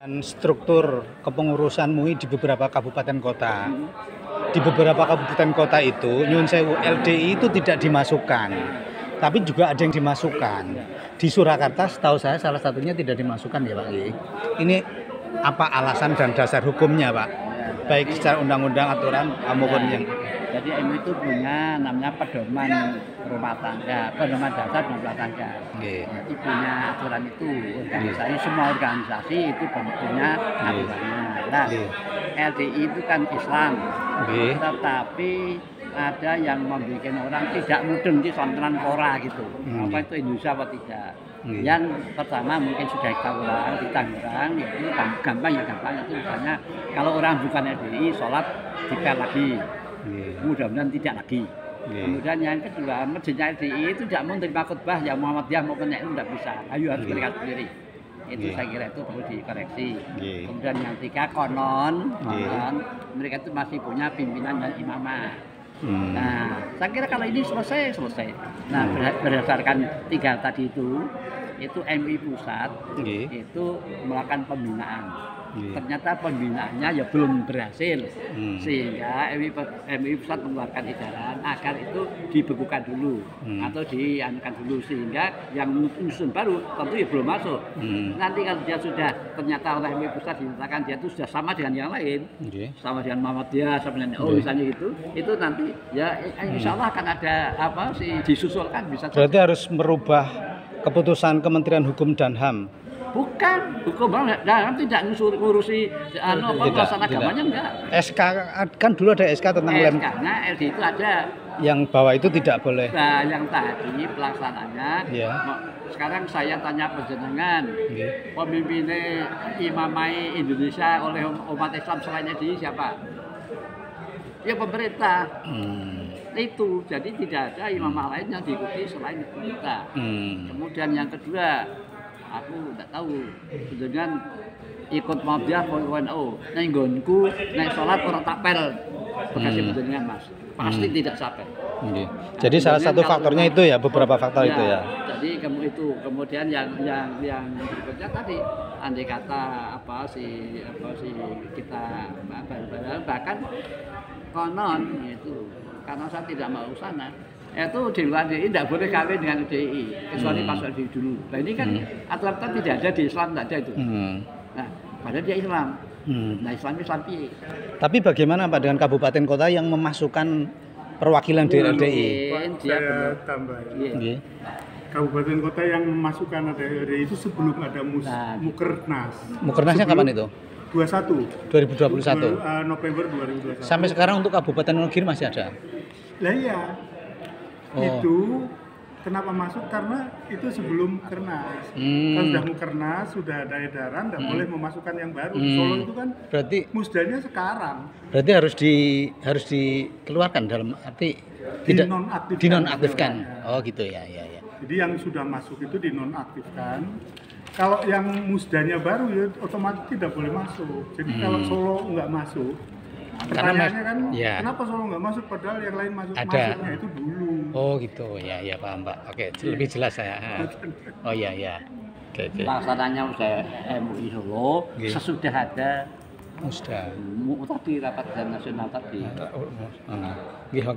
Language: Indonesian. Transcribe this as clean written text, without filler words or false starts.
Dan struktur kepengurusan MUI di beberapa kabupaten kota. Di beberapa kabupaten kota itu, nyuwun sewu, LDI itu tidak dimasukkan. Tapi juga ada yang dimasukkan. Di Surakarta setahu saya salah satunya tidak dimasukkan ya Pak. Ini apa alasan dan dasar hukumnya Pak? Baik secara undang-undang, aturan maupun yang... Jadi MUI itu punya namanya pedoman rumah tangga, pedoman dasar rumah tangga. Jadi punya aturan itu, organisasi, semua organisasi itu punya aturannya. Nah, LDI itu kan Islam, tetapi ada yang membuat orang tidak mudeng di sonteran pora gitu. Apa itu Indonesia apa tidak? Yang pertama mungkin sudah tahu orang di Tangerang itu gampang itu misalnya kalau orang bukan LDI sholat dipel lagi. Mudah-mudahan tidak lagi. Kemudian yang kedua, masjidnya LDI itu tidak mau menerima khutbah yang Muhammadiyah maupun yang tidak bisa. Ayo harus mereka sendiri. Itu saya kira itu perlu dikoreksi. Kemudian yang ketiga konon mereka itu masih punya pimpinan dan imamah. Nah, saya kira kalau ini selesai. Nah, berdasarkan tiga tadi itu MUI pusat itu melakukan pembinaan. Ternyata pembinaannya ya belum berhasil, sehingga MUI pusat mengeluarkan edaran agar itu dibekukan dulu atau dianukan dulu, sehingga yang usun baru tentu ya belum masuk. Nanti kalau dia sudah ternyata oleh MUI pusat dinyatakan dia itu sudah sama dengan yang lain, sama dengan Muhammadiyah, sama dengan misalnya itu nanti ya insya Allah akan ada disusulkan bisa. Berarti harus merubah keputusan Kementerian Hukum dan HAM. Bukan, hukum dan tidak ngurusi pelaksanaan agamanya enggak. SK kan dulu ada SK tentang SK-nya LD itu ada. Yang bawah itu tidak boleh. Nah, yang tadi pelaksananya. Sekarang saya tanya penjenengan, pemimpinnya Imamai Indonesia oleh umat Islam selain LDI siapa? Ya pemerintah. Itu jadi tidak ada imamah lain yang diikuti selain pemerintah. Kemudian yang kedua, aku tidak tahu dengan ikut Muhammadiyah PNU nang nggonku nang salat orang tapel bekasi penjenengan Mas pasti tidak sampai. Jadi salah satu faktornya itu ya, beberapa faktor itu ya. Jadi kemudian yang berikutnya tadi andai kata kita bahkan konon itu karena saya tidak mau sana. Itu di luar DI tidak boleh kawin dengan DI kecuali pas DI dulu. Nah ini kan aturan tidak ada di Islam, tidak ada itu. Nah padahal dia Islam. Nah Islam piye? Tapi bagaimana Pak dengan kabupaten kota yang memasukkan perwakilan di LDI? Saya tambahin. Kabupaten kota yang memasukkan LDI itu sebelum ada Mukernas. Mukernasnya kapan itu? 2021. November 2021. Sampai sekarang untuk Kabupaten Wonogiri masih ada? Lah iya. Itu kenapa masuk karena itu sebelum Kernas. Kan sudah Mukernas, sudah ada edaran tidak boleh memasukkan yang baru. Solo itu kan berarti musdanya sekarang. Berarti harus dikeluarkan dalam arti tidak dinonaktifkan. Oh gitu ya. Jadi yang sudah masuk itu dinonaktifkan. Kalau yang musdanya baru ya otomatis tidak boleh masuk. Jadi kalau Solo nggak masuk, pertanyaannya kan kenapa Solo nggak masuk padahal yang lain masuk? Masuknya itu dulu. Oh gitu ya Pak Mbak. Oke, lebih jelas saya. Oh iya. Oke. Pelaksananya udah MUI Solo sesudah ada musda. Tadi rapat nasional tadi. Oke.